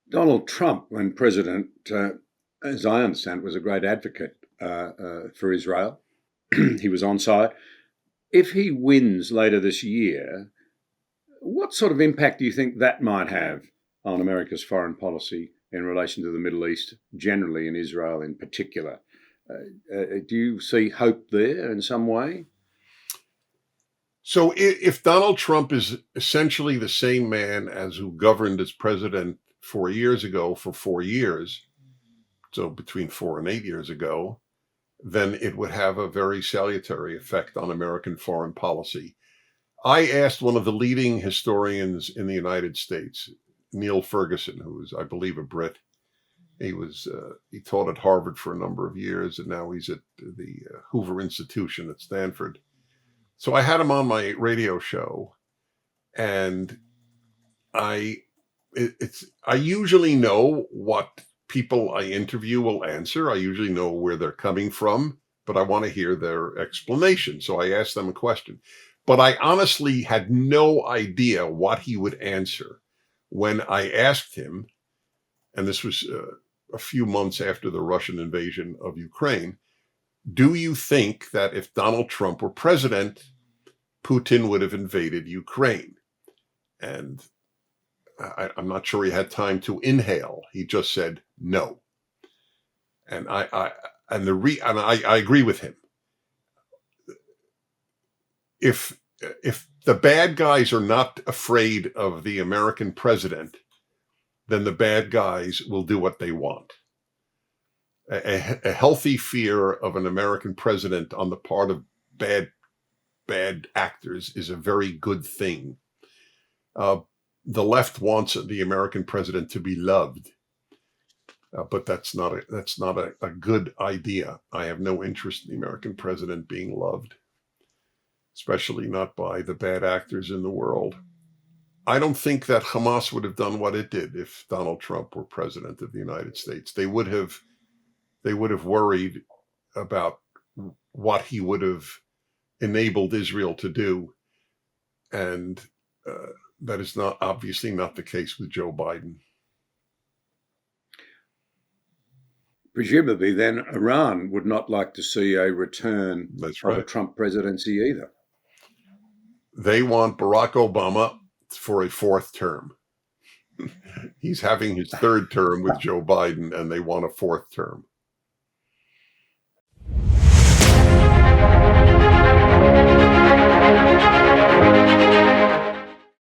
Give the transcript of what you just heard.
Donald Trump, when president, as I understand, was a great advocate for Israel. He was on side. If he wins later this year, what sort of impact do you think that might have on America's foreign policy in relation to the Middle East generally and Israel in particular? Do you see hope there in some way? So if Donald Trump is essentially the same man as who governed as president 4 years ago for 4 years, so between 4 and 8 years ago, then it would have a very salutary effect on American foreign policy. I asked one of the leading historians in the United States, Neil Ferguson, who is, I believe, a Brit. He taught at Harvard for a number of years, and now he's at the Hoover Institution at Stanford. So I had him on my radio show, and I usually know what people I interview will answer. I usually know where they're coming from, but I want to hear their explanation. So I asked them a question. But I honestly had no idea what he would answer when I asked him, and this was a few months after the Russian invasion of Ukraine, do you think that if Donald Trump were president, Putin would have invaded Ukraine? And I'm not sure he had time to inhale. He just said no. And I agree with him. If the bad guys are not afraid of the American president, then the bad guys will do what they want. A healthy fear of an American president on the part of bad actors is a very good thing. The left wants the American president to be loved, but that's not a good idea. I have no interest in the American president being loved, especially not by the bad actors in the world. I don't think that Hamas would have done what it did if Donald Trump were president of the United States. They would have worried about what he would have enabled Israel to do, and that is obviously not the case with Joe Biden. Presumably, then Iran would not like to see a return That's of a right. Trump presidency either. They want Barack Obama for a fourth term. He's having his third term with Joe Biden, and they want a fourth term.